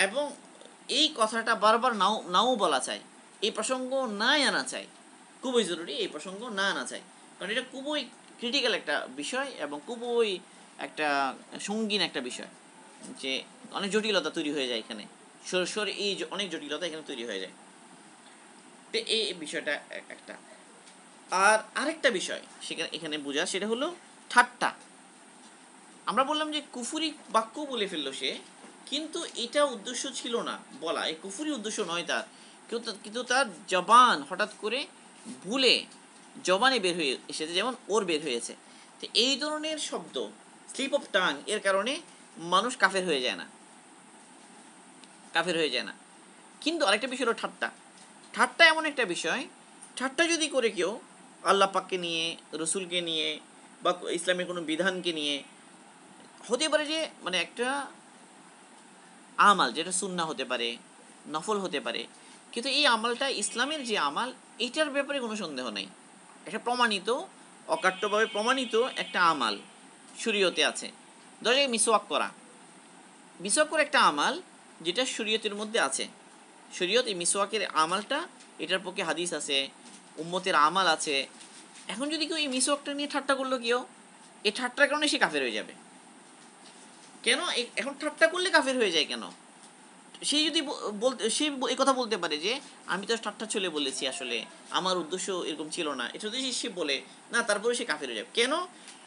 এবং এই কথাটা বারবার নাও বলা চাই, এই প্রসঙ্গ না আনা চাই, খুবই জরুরি এই প্রসঙ্গ না আনা চাই। কারণ এটা খুবই ক্রিটিক্যাল একটা বিষয় এবং খুবই একটা সঙ্গীন একটা বিষয়, যে অনেক জটিলতা তৈরি হয়ে যায় এখানে, এই অনেক জটিলতা এখানে তৈরি হয়ে যায়। তো এই বিষয়টা একটা। আর আরেকটা বিষয় এখানে বোঝা, সেটা হলো ঠাট্টা। আমরা বললাম যে কুফুরি বাক্য বলে ফেললো সে, কিন্তু এটা উদ্দেশ্য ছিল না বলা, এই কুফুরি উদ্দেশ্য নয় তার, কিন্তু তার জবান হঠাৎ করে ভুলে জবানে বের হয়ে এসেছে, যেমন ওর বের হয়েছে। তো এই ধরনের শব্দ, স্লিপ অফ টাং, এর কারণে মানুষ কাফের হয়ে যায় না। কিন্তু আরেকটা বিষয় হলো ঠাট্টা এমন একটা বিষয়, ঠাট্টা যদি করে কেউ আল্লাহ পাককে নিয়ে, রসুলকে নিয়ে, বা ইসলামের কোনো বিধানকে নিয়ে, হতে পারে যে মানে একটা আমাল যেটা সুন্নাহ হতে পারে, নফল হতে পারে, কিন্তু এই আমালটা ইসলামের যে আমাল, এটার ব্যাপারে কোনো সন্দেহ নেই, এটা প্রমাণিত, অকাট্যভাবে প্রমাণিত একটা আমাল শরীয়তে আছে। ধরো মিসওয়াক করা একটা আমাল যেটা শরীয়তের মধ্যে আছে। শরীয়ত এই মিসওয়াকের আমালটা, এটার পক্ষে হাদিস আছে, উম্মতের আমাল আছে। এখন যদি কেউ এই মিসওয়াকটা নিয়ে ঠাট্টা করলো, কেউ এই ঠাট্টার কারণে সে কাফের হয়ে যাবে। কেন? এখন ঠাট্টা করলে কাফের হয়ে যায় কেন? সে যদি সে এই কথা বলতে পারে যে আমি তো ঠাট্টা চলে বলেছি, আসলে আমার উদ্দেশ্য এরকম ছিল না, এটা যদি সে বলে না, তারপরে সে কাফের হয়ে যাবে। কেন?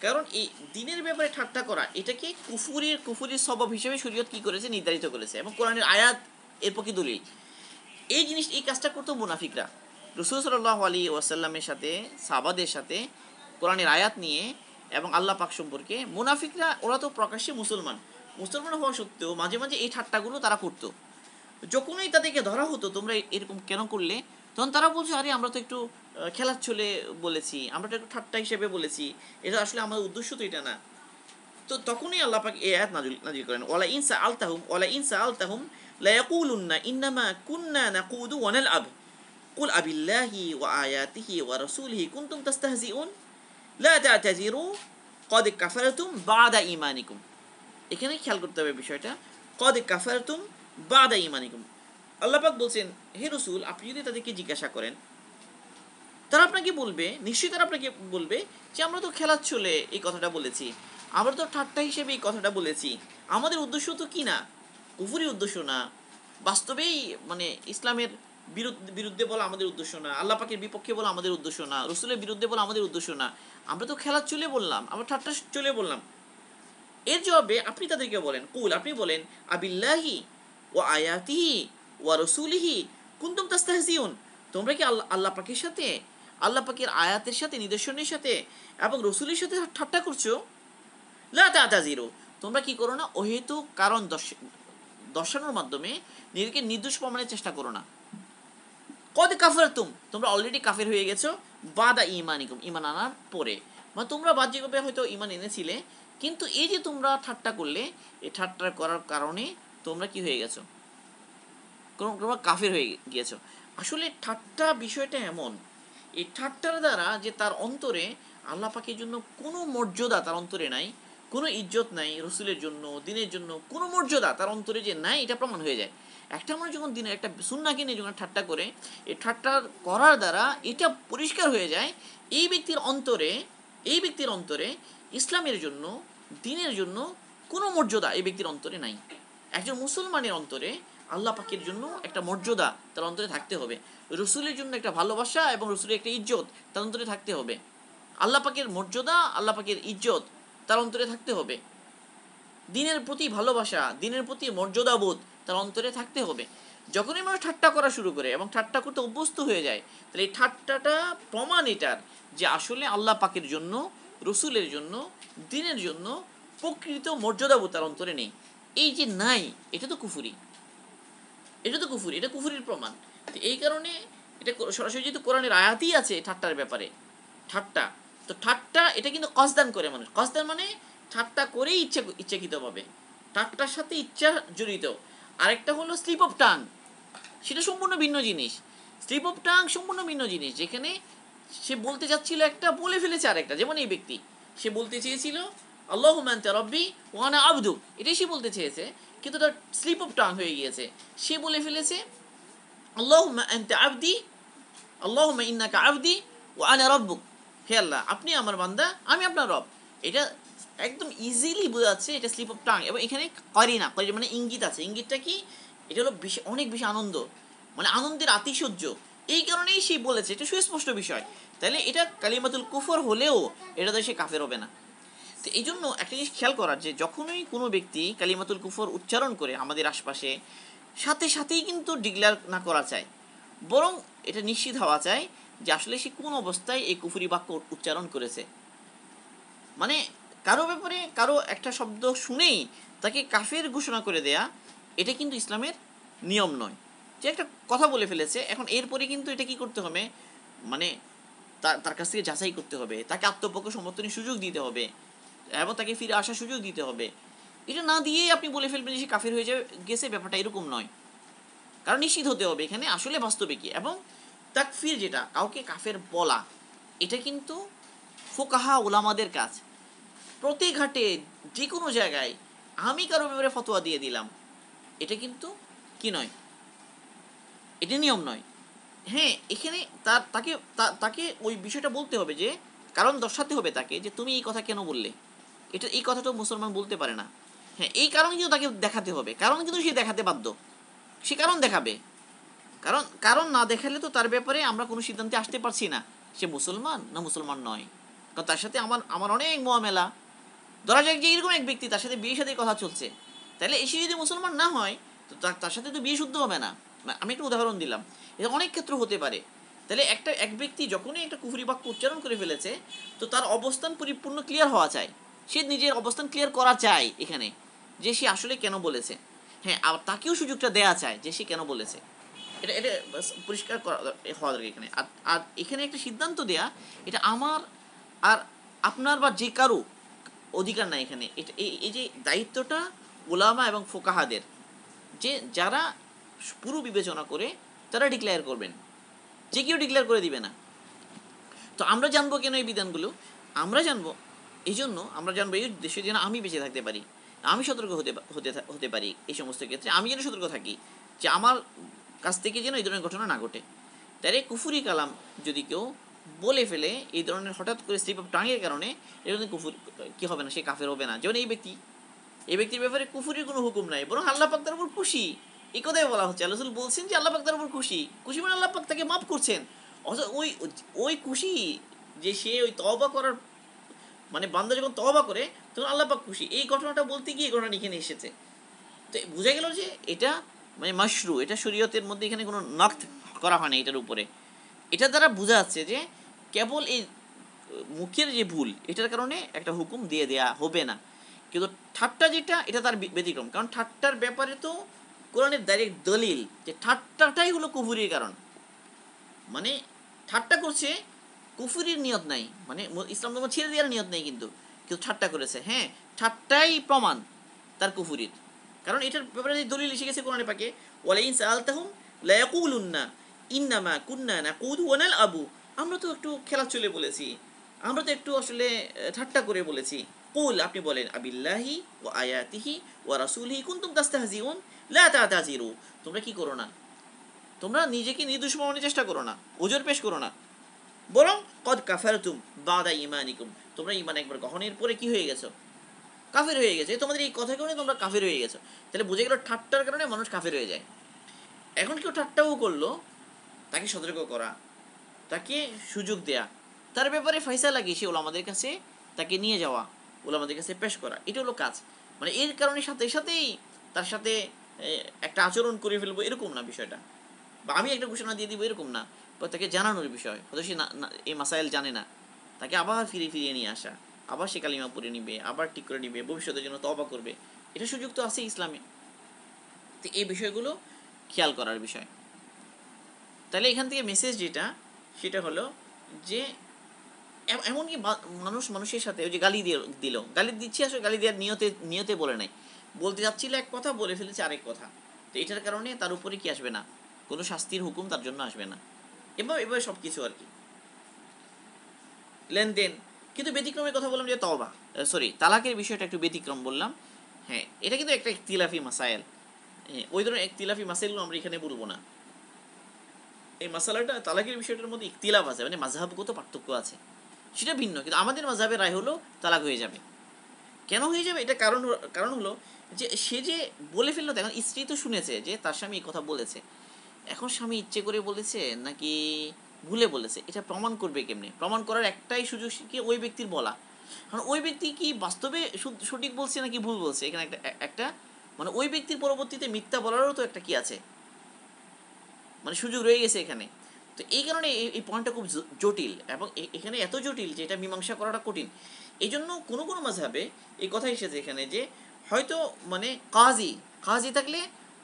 কারণ এই দিনের ব্যাপারে ঠাট্টা করা, এটাকে কুফুরির সবব হিসেবে শরীয়ত কি করেছে? নির্ধারিত করেছে, এবং কোরআনের আয়াত এর পক্ষে দলিল। এই কাজটা করতো মুনাফিকরা। রাসূল সাল্লাল্লাহু আলাইহি ওয়াসাল্লামের সাথে, সাহাবাদের সাথে কোরআনের আয়াত নিয়ে এবং আল্লাহ পাক সম্পর্কে, মুনাফিকরা ওরা তো প্রকাশ্যে মুসলমান হওয়া সত্ত্বেও মাঝে মাঝে এই ঠাট্টাগুলো তারা করতো। যখনই তাদেরকে ধরা হতো তোমরা এরকম কেন করলে, তখন তারা বলছে আরে আমরা তো একটু খেলার ছলে বলেছি, আমরা তো একটু ঠাট্টা হিসেবে বলেছি, এটা আসলে আমাদের উদ্দেশ্য তো এটা না। তো তখনই আল্লাহ পাক এই আয়াত নাযিল করেন, ওয়ালা ইন সাআলতাহুম লা ইয়াকুলুন্না ইন্নামা কুন্না নাকুদু ওয়া নালআব কুল আবিল্লাহি ওয়া আয়াতিহি ওয়া রাসূলিহি কুনতুম তাস্তাহজিউন লা তা'তাযিরু ক্বাদ কাফারতুম বা'দা ঈমানিকুম। এখানে খেয়াল করতে হবে বিষয়টা, ক্বাদ কাফারতুম বা'দা ঈমানিকুম। আল্লাহ পাক বলছেন, হে রাসূল, আপনি যদি তাদেরকে জিজ্ঞাসা করেন, তারা আপনাকে বলবে, নিশ্চয়ই তারা আপনাকে বলবে যে আমরা তো খেলার ছলে এই কথাটা বলেছি, আমরা তো ঠাট্টা হিসেবে এই কথাটা বলেছি, আমাদের উদ্দেশ্য তো কি না, কুফুরি উদ্দেশ্য না, বাস্তবেই মানে ইসলামের বিরুদ্ধে বলা আমাদের উদ্দেশ্য না, আল্লাহ পাকের বিপক্ষে বলা আমাদের উদ্দেশ্য না, রসুলের বিরুদ্ধে বলা আমাদের উদ্দেশ্য না, আমরা তো খেলার চলে বললাম, আমরা ঠাট্টা চলে বললাম। এর জবাবে আপনি তাদেরকে বলেন, আপনি বলেন আবিল্লাহি ওয়া আয়াতিহি ওয়া রাসূলিহি কুনতুম তাস্তাহজিউন, তোমরা কি আল্লাহ পাকের সাথে, আল্লাহ পাকের আয়াতের সাথে, নিদর্শনের সাথে এবং রসুলের সাথে ঠাট্টা করছো? লা তা'তাযিরু, তোমরা কি করো না অহেতুক কারণ দর্শানোর মাধ্যমে নিজেকে নির্দোষ প্রমাণের চেষ্টা করো না। কদ কাফারতুম, তোমরা অলরেডি কাফের হয়ে গেছো, বাদা ঈমানিকুম, ঈমান আনার পরে। মানে তোমরা বাহ্যিকভাবে হয়তো ঈমান এনেছিলে, কিন্তু এই যে তোমরা ঠাট্টা করলে, এই ঠাট্টা করার কারণে তোমরা কি হয়ে গেছো? তোমরা কাফের হয়ে গিয়েছো। আসলে ঠাট্টা বিষয়টা এমন, এই ঠাট্টার দ্বারা যে তার অন্তরে আল্লাহ পাকের জন্য কোনো মর্যাদা তার অন্তরে নাই, কোনো ইজ্জত নাই, রসুলের জন্য দিনের জন্য কোনো মর্যাদা তার অন্তরে যে নাই, এটা প্রমাণ হয়ে যায়। একটা মানুষ যখন দিনের একটা সুন্নাহকে নিয়ে যখন ঠাট্টা করে, এই ঠাট্টা করার দ্বারা এটা পরিষ্কার হয়ে যায় এই ব্যক্তির অন্তরে ইসলামের জন্য, দিনের জন্য কোনো মর্যাদা এই ব্যক্তির অন্তরে নাই। একজন মুসলমানের অন্তরে আল্লাহ পাকের জন্য একটা মর্যাদা তার অন্তরে থাকতে হবে, রসুলের জন্য একটা ভালোবাসা এবং রসুলের একটা ইজ্জত তার অন্তরে থাকতে হবে, আল্লাহ পাকের মর্যাদা, আল্লাহ পাকের ইজ্জত তার অন্তরে থাকতে হবে, দিনের প্রতি ভালোবাসা, দিনের প্রতি মর্যাদাবোধ তার অন্তরে থাকতে হবে। যখনই মানুষ ঠাট্টা করা শুরু করে এবং ঠাট্টা করতে অভ্যস্ত হয়ে যায়, তাহলে এই ঠাট্টাটা প্রমাণ এটার যে আসলে আল্লাহ পাকের জন্য, রসুলের জন্য, দিনের জন্য প্রকৃত মর্যাদাবোধ তার অন্তরে নেই। এই যে নাই, এটা তো কুফুরি, এটা কুফুরির প্রমাণ। তো এই কারণে এটা সরাসরি যেহেতু কোরআনের আয়াতই আছে ঠাট্টার ব্যাপারে, ঠাট্টা, তো ঠাট্টা এটা কিন্তু কসদান করে মানুষ, কসদান মানে ঠাট্টা করেই ইচ্ছাকৃতভাবে, ঠাট্টার সাথে ইচ্ছা জড়িত। আরেকটা হলো স্লিপ অফ টাং, সেটা সম্পূর্ণ ভিন্ন জিনিস। স্লিপ অফ টাং সম্পূর্ণ ভিন্ন জিনিস, যেখানে সে বলতে যাচ্ছিল একটা, বলে ফেলেছে আরেকটা। যেমন এই ব্যক্তি, সে বলতে চেয়েছিল আল্লাহুম্মা আনতা রাব্বি ওয়া আনা আবদু, এটাই সে বলতে চেয়েছে, কিন্তু তার স্লিপ অফ টাং হয়ে গিয়েছে, সে বলে ফেলেছে আল্লাহুম্মা আনতা আবদি, আল্লাহুম্মা ইন্নাকা আবদি ওয়া আনা রাব্বুক, হে আল্লাহ আপনি আমার বান্দা, আমি আপনার রব। এটা একদম ইজিলি বোঝা যাচ্ছে এটা স্লিপ অফ টাং। এবং এখানে করিনা মানে ইঙ্গিত আছে। ইঙ্গিতটা কি? এটা হলো অনেক বেশি আনন্দ, মানে আনন্দের আতিশয্য, এই কারণেই সে বলেছে, এটা সুস্পষ্ট বিষয়। তাহলে এটা কালিমাতুল কুফর হলেও এটাতে সে কাফের হবে না। তো এই জন্য একটা জিনিস খেয়াল করার, যে যখনই কোনো ব্যক্তি কালিমাতুল কুফর উচ্চারণ করে আমাদের আশপাশে, সাথে সাথেই কিন্তু ডিক্লেয়ার না করা চায়, বরং এটা নিশ্চিত হওয়া চায় যে আসলে সে কোন অবস্থায় এই কুফরি বাক্য উচ্চারণ করেছে। মানে কারো ব্যাপারে কারো একটা শব্দ শুনেই তাকে কাফের ঘোষণা করে দেয়া, এটা কিন্তু ইসলামের নিয়ম নয়। যে একটা কথা বলে ফেলেছে, এখন এরপরে কিন্তু এটা কি করতে হবে, মানে তার কাছ থেকে যাচাই করতে হবে, তাকে আত্মপক্ষ সমর্থনের সুযোগ দিতে হবে এবং তাকে ফিরে আসার সুযোগ দিতে হবে। এটা না দিয়েই আপনি বলে ফেলবেন যে সে কাফের হয়ে গেছে, ব্যাপারটা এরকম নয়। কারণ নিশ্চিত হতে হবে এখানে আসলে বাস্তবে কি। এবং তাকফির, যেটা কাউকে কাফের বলা, এটা কিন্তু ফোকাহা ওলামাদের কাজ। প্রতি ঘাটে যে কোনো জায়গায় আমি কারো ব্যাপারে ফতোয়া দিয়ে দিলাম, এটা কিন্তু কি নয়, এটা নিয়ম নয়। হ্যাঁ, এখানে তাকে ওই বিষয়টা বলতে হবে, যে কারণ দর্শাতে হবে তাকে, যে তুমি এই কথা কেন বললে, এই কথাটা মুসলমান বলতে পারে না। হ্যাঁ, এই কারণ কিন্তু তাকে দেখাতে হবে, কারণ কিন্তু সে দেখাতে বাধ্য, সে কারণ দেখাবে। কারণ না দেখালে তো তার ব্যাপারে আমরা কোনো সিদ্ধান্তে আসতে পারছি না, সে মুসলমান না মুসলমান নয়। কারণ তার সাথে আমার অনেক মোয়ামেলা। ধরা যাক যে এরকম এক ব্যক্তি, তার সাথে বিয়ে সাথে কথা চলছে, তাহলে এসে যদি মুসলমান না হয়, তো তার সাথে তো বিয়ে শুদ্ধ হবে না। আমি একটা উদাহরণ দিলাম, এটা অনেক ক্ষেত্র হতে পারে। তাহলে এক ব্যক্তি যখনই একটা কুফরি বাক্য উচ্চারণ করে ফেলেছে, তো তার অবস্থান পরিপূর্ণ ক্লিয়ার হওয়া চাই, সে নিজের অবস্থান ক্লিয়ার করা চায় এখানে, যে সে আসলে কেন বলেছে। হ্যাঁ, আর তাকেও সুযোগটা দেওয়া চায় যে সে কেন বলেছে, এটা এটা পরিষ্কার করা হওয়া দরকার এখানে। আর এখানে একটা সিদ্ধান্ত দেয়া, এটা আমার আর আপনার বা যে কারো অধিকার নাই এখানে। এটা এই যে দায়িত্বটা ওলামা এবং ফোকাহাদের, যে যারা পুরো বিবেচনা করে তারা ডিক্লেয়ার করবেন, যে কেউ ডিক্লেয়ার করে দিবে না। তো আমরা জানবো কেন এই বিধানগুলো? আমরা জানবো এই জন্য, আমরা জানবো এই দেশে যেন আমি বেঁচে থাকতে পারি, আমি সতর্ক হতে পারি এই সমস্ত ক্ষেত্রে, আমি যেন সতর্ক থাকি যে আমার কাছ থেকে যেন এই ধরনের ঘটনা না ঘটে। তাই কুফুরি কালাম যদি কেউ বলে ফেলে এই ধরনের হঠাৎ করে স্লিপ অফ টাঙের কারণে, এটা কুফুর কি হবে না, সে কাফের হবে না। যেমন এই ব্যক্তির ব্যাপারে কুফুরির কোনো হুকুম নাই, বরং আল্লাহ পাক তার উপর খুশি, এই কথাই বলা হচ্ছে। আল্লাহ রাসূল বলছেন যে আল্লাহ পাক তার উপর খুশি মানে আল্লাহ পাক তাকে মাফ করছেন। অথচ ওই খুশি, যে সে ওই তওবা করার, মানে বান্দা যখন তওবা করে তখন আল্লাহ পাক খুশি, এই ঘটনাটা বলতে গিয়ে ঘটনাটা এখানে এসেছে। তো বোঝা গেল যে এটা মানে মাশরু, এটা শরীয়তের মধ্যে এখানে কোনো নক্ত করা হয় না এটার উপরে। এটা দ্বারা বোঝা যাচ্ছে যে কেবল এই মুখের যে ভুল, এটার কারণে একটা হুকুম দিয়ে দেয়া হবে না। কিন্তু ঠাট্টা যেটা, এটা তার ব্যতিক্রম। কারণ ঠাট্টার ব্যাপারে তো কোরআনের ডাইরেক্ট দলিল যে ঠাট্টাটাই হলো কুফুরির কারণ। মানে ঠাট্টা করছে, কুফুরির নিয়ত নাই, মানে ইসলাম ধর্ম ছেড়ে দেওয়ার নিয়ত নেই, কিন্তু ঠাট্টা করেছে। হ্যাঁ, ঠাট্টাই প্রমাণ তার কুফুরির। কারণ এটার ব্যাপারে দলিল এসে গেছে কোরআনে পাকে, ওয়ালাইন সাআলতাহুম লা ইয়াকুলুন্না, ইন্নামা কুন্না নাকুদু ওয়া নালআবু, আমরা তো একটু খেলা চলে বলেছি, আমরা তো একটু আসলে ঠাট্টা করে বলেছি। কুল, আপনি বলেন, আবিল্লাহি ওয়া আয়াতিহি ওয়া রাসূলিহি কুনতুম তাস্তাহজিউন লা তা'তাযিরু, তোমরা কি করো না, তোমরা নিজেকে নির্দোষ প্রমাণের চেষ্টা করো না, ওজোর পেশ করো না, বরং কদ কাফারতুম বাদা ঈমানিকুম, তোমরা ঈমান একবার গ্রহণের পরে কি হয়ে গেছো, কাফের হয়ে গেছে। তোমাদের এই কথা কারণে তোমরা কাফের হয়ে গেছো। তাহলে বুঝে গেল ঠাট্টার কারণে মানুষ কাফের হয়ে যায়। এখন কেউ ঠাট্টাও করলো, তাকে সতর্ক করা, তাকে সুযোগ দেয়া, তার ব্যাপারে ফয়সালা কি সে ওলামাদের কাছে তাকে নিয়ে যাওয়া, ওলামাদের কাছে পেশ করা, এটা হলো কাজ। মানে এর কারণে সাথে সাথেই তার সাথে একটা আচরণ করে ফেলবো এরকম না বিষয়টা, বা আমি একটা ঘোষণা দিয়ে দিব এরকম না, বা তাকে জানানোর বিষয়, হয়তো সে এই মাসাইল জানে না, তাকে আবার ফিরিয়ে নিয়ে আসা, আবার সে কালিমা পড়ে নিবে, আবার ঠিক করে নিবে, ভবিষ্যতের জন্য তওবা করবে, এটা সুযোগ তো আছে ইসলামে। তো এই বিষয়গুলো খেয়াল করার বিষয়। তাহলে এখান থেকে মেসেজ যেটা, সেটা হলো যে এমনকি মানুষ মানুষের সাথে ওই যে গালি দিল, গালি দিচ্ছি, আসলে গালি দেওয়ার নিয়তে বলে নাই, বলতে যাচ্ছিল এক কথা, বলে ফেলেছে আরেক কথা। তো এটার কারণে তার উপরে কি আসবে না, কোনো শাস্তির হুকুম তার জন্য আসবে না। এভাবে সব কিছু আর কি, লেনদেন। কিন্তু ব্যতিক্রমের কথা বললাম যে তওবা, সরি তালাকের বিষয়টা একটু ব্যতিক্রম বললাম। হ্যাঁ, এটা কিন্তু একটা ইখতিলাফি মাসাইল, ওই ধরনের ইখতিলাফি মাসাইলগুলো আমরা এখানে বলবো না। এই মাসালাটা তালাকের বিষয়টার মধ্যে ইখতিলাফ আছে, মানে মাযহাবগত পার্থক্য আছে, সেটা ভিন্ন। কিন্তু আমাদের মাযহাবের রায় হলো তালাক হয়ে যাবে। কেন হয়ে যাবে, এটা কারণ হলো যে সে যে বলে ফেললো, এখন স্ত্রী তো শুনেছে যে তার স্বামী এই কথা বলেছে, এখন স্বামী ইচ্ছে করে বলেছে নাকি ভুলে বলেছে, এটা প্রমাণ করবে কেমনে? প্রমাণ করার একটাই সুযোগ কি, ওই ব্যক্তির বলা। কারণ ওই ব্যক্তি কি বাস্তবে সঠিক বলছে নাকি ভুল বলছে, এখানে একটা মানে ওই ব্যক্তির পরবর্তীতে মিথ্যা বলারও তো একটা কি আছে, মানে সুযোগ রয়ে গেছে এখানে। তো এই কারণে এই পয়েন্টটা খুব জটিল, এবং এখানে এত জটিল যে এটা মীমাংসা করাটা কঠিন। এই জন্য কোনো কোনো মাযহাবে এই কথা এসেছে এখানে যে হয়তো মানে কাজী থাকলে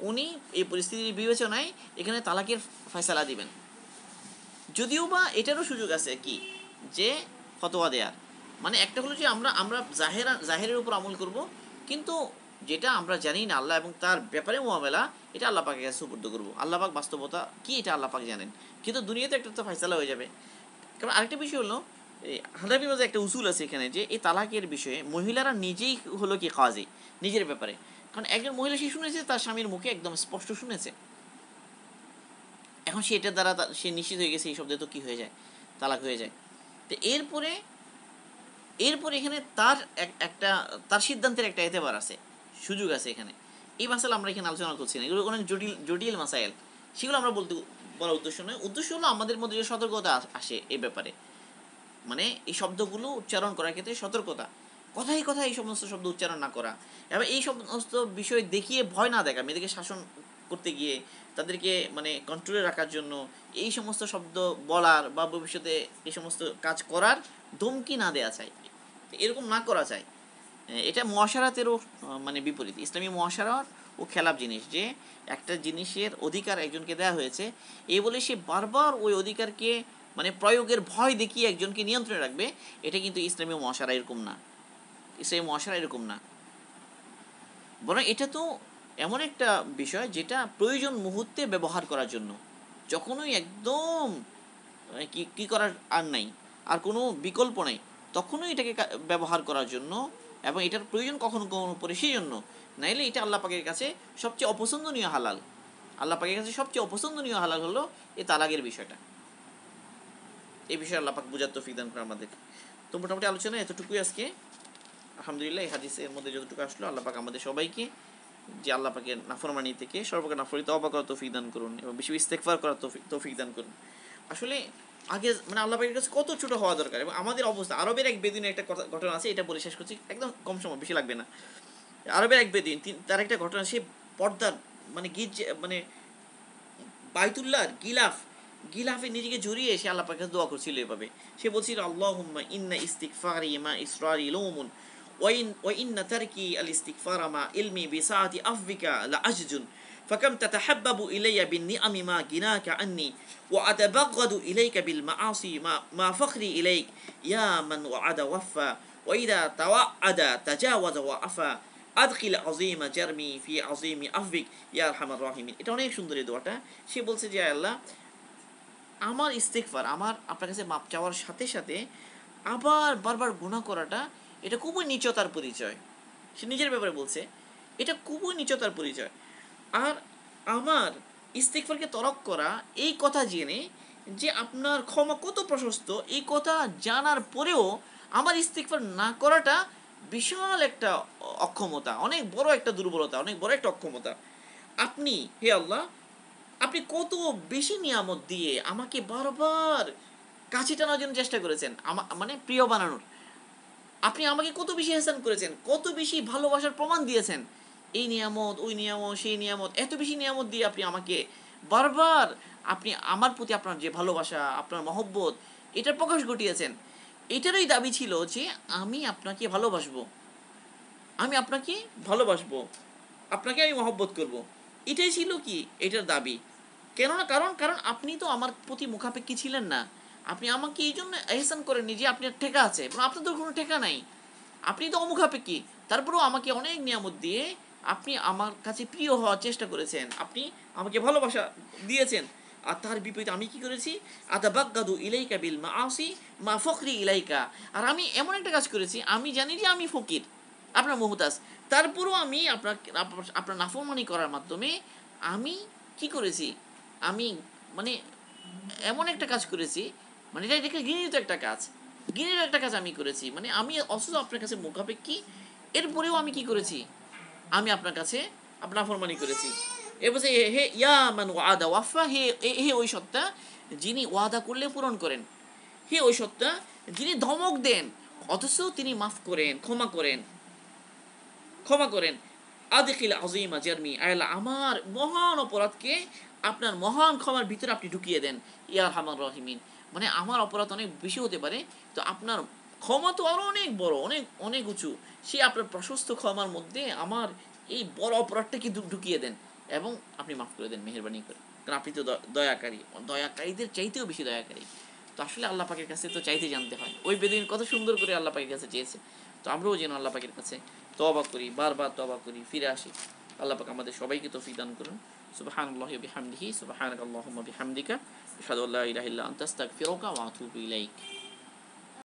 উনি এই পরিস্থিতির বিবেচনায় এখানে তালাকের ফয়সালা দিবেন। যদিও বা এটারও সুযোগ আছে কি, যে ফতোয়া দেয়ার, মানে একটা হলো যে আমরা জাহেরের উপর আমল করব, কিন্তু যেটা আমরা জানি না আল্লাহ এবং তার ব্যাপারে মুআমালা, এটা আল্লাহ পাকের কাছে সুপর্দ করব। আল্লাহ পাক বাস্তবতা কি এটা আল্লাহ পাক জানেন, কিন্তু দুনিয়াতে একটা তো ফয়সালা হয়ে যাবে। কারণ আরেকটা বিষয় হলো, এই হানাফি মাযহাবে একটা উসুল আছে এখানে, যে এই তালাকের বিষয়ে মহিলারা নিজেই হলো কি কাজী নিজের ব্যাপারে। কারণ একজন মহিলা সে শুনেছে, তার স্বামীর মুখে একদম স্পষ্ট শুনেছে, এখন সে এটার দ্বারা সে নিশ্চিত হয়ে গেছে এই শব্দে তো কি হয়ে যায়, তালাক হয়ে যায়। তো এরপরে এখানে তার একটা তার সিদ্ধান্তের একটা এতেবার আছে, সুযোগ আছে এখানে। এই মাসাইল আমরা এখানে আলোচনা করছি না, এগুলো অনেক জটিল মাসাইল, সেগুলো আমরা বলার উদ্দেশ্য নয়। উদ্দেশ্য হলো আমাদের মধ্যে যে সতর্কতা আসে এই ব্যাপারে, মানে এই শব্দগুলো উচ্চারণ করার ক্ষেত্রে সতর্কতা, কথায় কথায় এই সমস্ত শব্দ উচ্চারণ না করা, এবং এই সমস্ত বিষয় দেখিয়ে ভয় না দেখা, মেয়েদেরকে শাসন করতে গিয়ে তাদেরকে মানে কন্ট্রোলে রাখার জন্য এই সমস্ত শব্দ বলার বা ভবিষ্যতে এই সমস্ত কাজ করার ধমকি না দেওয়া চাই, এরকম না করা চাই। এটা মুআশারাতেরও মানে বিপরীত, ইসলামী মুআশারাত ও খেলাপ জিনিস, যে একটা জিনিসের অধিকার একজনকে দেওয়া হয়েছে, এই বলে সে বারবার ওই অধিকারকে মানে প্রয়োগের ভয় দেখিয়ে একজনকে নিয়ন্ত্রণে রাখবে, এটা কিন্তু ইসলামী মুআশারা এরকম না, ইসলামী মুআশারা এরকম না। বরং এটা তো এমন একটা বিষয় যেটা প্রয়োজন মুহূর্তে ব্যবহার করার জন্য, যখনই একদম কি করার আর নাই, আর কোনো বিকল্প নাই, তখনই এটাকে ব্যবহার করার জন্য, এবং এটার প্রয়োজন কখনো কখনো পরে সেই জন্য, নাইলে এটা আল্লাহ পাকের কাছে সবচেয়ে অপছন্দনীয় হালাল। আল্লাহ পাকের কাছে সবচেয়ে অপছন্দনীয় হালাল হলো এই তালাকের বিষয়টা। এই বিষয়ে আল্লাহ পাক বুঝার তৌফিক দান করে আমাদের। তো মোটামুটি আলোচনা এতটুকুই আজকে, আলহামদুলিল্লাহ। এই হাদিসের মধ্যে যতটুকু আসলো, আল্লাহ পাক আমাদের সবাইকে যে আল্লাহ পাকের নাফরমানি থেকে সর্বপ্রকার নাফরমানি তওবা করার তৌফিক দান করুন, এবং বেশি ইস্তেগফার করার তৌফিক দান করুন। আসলে আগে মানে আল্লাহ পাকের কাছে কত ছোট হওয়া দরকার, এবং আমাদের অবস্থা, আরবের এক বেদিনের একটা ঘটনা আছে, এটা বলে শেষ করছি, একদম কম সময়, বেশি লাগবে না। আরবের এক বেদিন, তার একটা ঘটনা, সে পর্দার মানে মানে বাইতুল্লাহর গিলাফে নিজেকে জড়িয়ে সে আল্লাহ পাকের কাছে দোয়া করছিল এভাবে। সে বলছিল, আল্লাহুম্মা ইন্না ইস্তিগফারি মা ইসরারি লুমুন ওয়া ইন্না তারকি আল ইস্তিগফারা মা ইলমি বিসাআতি আফবিকা লা আজজুন فكم تتحبب إلي بالنعم ما غناك عني وأتبغض إليك بالمعاصي ما فخري إليك يا من وعد وفى وإذا توعد تجاوز وعفى আদখিল আযীমা জারমি ফি আযীমি আফবিক ইয়া আরহামার রাহিমিন। এটা অনেক সুন্দর এই দোয়াটা। সে বলছে যে আল্লাহ, আমার ইস্তিগফার, আমার আপনার কাছে মাপ চাওয়ার সাথে সাথে আবার বারবার গুনাহ করাটা, এটা খুবই নীচতার পরিচয়। সে নিজের ব্যাপারে বলছে এটা খুবই নীচতার পরিচয়। আর আমার ইস্তিগফারকে তরক করা, এই কথা জেনে যে আপনার ক্ষমা কত প্রশস্ত, এই কথা জানার পরেও আমার ইস্তিগফার না করাটা বিশাল একটা অক্ষমতা, অনেক বড় একটা দুর্বলতা, অনেক বড় একটা অক্ষমতা। আপনি, হে আল্লাহ, আপনি কত বেশি নিয়ামত দিয়ে আমাকে বারবার কাছে টানার জন্য চেষ্টা করেছেন, মানে প্রিয় বানানোর। আপনি আমাকে কত বেশি এহসান করেছেন, কত বেশি ভালোবাসার প্রমাণ দিয়েছেন। এই নিয়ামত, ওই নিয়ামত, সেই নিয়ামত, এত বেশি নিয়ামত দিয়ে আপনি আমাকে বারবার, আপনি আমার প্রতি আপনার যে ভালোবাসা, আপনার মহব্বত, এটার প্রকাশ ঘটিয়েছেন। এটারই দাবি ছিল যে আমি আপনাকে ভালোবাসবো, আমি আপনাকে ভালোবাসবো, আপনাকে আমি মহব্বত করব। এটাই ছিল কি এটার দাবি। কেননা কারণ কারণ আপনি তো আমার প্রতি মুখাপেক্ষী ছিলেন না। আপনি আমাকে এই জন্য এহসান করেননি যে আপনার ঠেকা আছে, এবং আপনার তো কোনো ঠেকা নাই, আপনি তো অমুখাপেক্ষী। তারপরেও আমাকে অনেক নিয়ামত দিয়ে আপনি আমার কাছে প্রিয় হওয়ার চেষ্টা করেছেন, আপনি আমাকে ভালোবাসা দিয়েছেন। আর তার বিপরীতে আমি কি করেছি? আতাবাগ্গাদু ইলাইকা বিল মাআসি মা ফকরি ইলাইকা। আর আমি এমন একটা কাজ করেছি, আমি জানি যে আমি ফকির, আপনার মুহতাজ, তারপরেও আমি আপনার নাফরমানি করার মাধ্যমে আমি কি করেছি? আমি মানে এমন একটা কাজ করেছি, মানে এটা দেখে ঘৃণিত একটা কাজ, ঘৃণিত একটা কাজ আমি করেছি। মানে আমি অথচ আপনার কাছে মুখাপেক্ষী, এরপরেও আমি কি করেছি? আমি আপনার কাছে আপনার ফরমানি করেছি। এবার হে ইয়া মান ওয়াদা ওয়াফা, হে হে ওই সত্তা যিনি ওয়াদা করলে পূরণ করেন, হে ওই সত্তা যিনি ধমক দেন অথচ তিনি মাফ করেন, ক্ষমা করেন, ক্ষমা করেন। আদিকিল আজিমা জারমি, আল্লাহ আমার মহান অপরাধকে আপনার মহান ক্ষমার ভিতরে আপনি ঢুকিয়ে দেন। ইয়া আরহামার রাহিমিন, মানে আমার অপরাধ অনেক বেশি হতে পারে, তো আপনার ক্ষমা তো আরো অনেক বড়, অনেক অনেক উঁচু। সে আপনার প্রশস্ত ক্ষমার মধ্যে আমার এই বড় অপরাধটাকে ঢুকিয়ে দেন এবং আপনি মাফ করে দেন মেহেরবানি করে, কারণ আপনি তো দয়াকারী, দয়াকারীদের চাইতেও বেশি দয়াকারী। তো আসলে আল্লাহ পাকের কাছে তো চাইতে জানতে হয়। ওই বেদিন কত সুন্দর করে আল্লাহ পাকের কাছে চেয়েছে, তো আমরাও যেন আল্লাহ পাকের কাছে তওবা করি, বারবার তওবা করি, ফিরে আসি। আল্লাহ পাক আমাদের সবাইকে তৌফিক দান করুন। সুবহানাল্লাহি ওয়া বিহামদিহি, সুবহানাকাল্লাহুম্মা বিহামদিকা, আশহাদু আল্লা ইলাহা ইল্লা আনতা আস্তাগফিরুকা ওয়া আতুবু ইলাইক।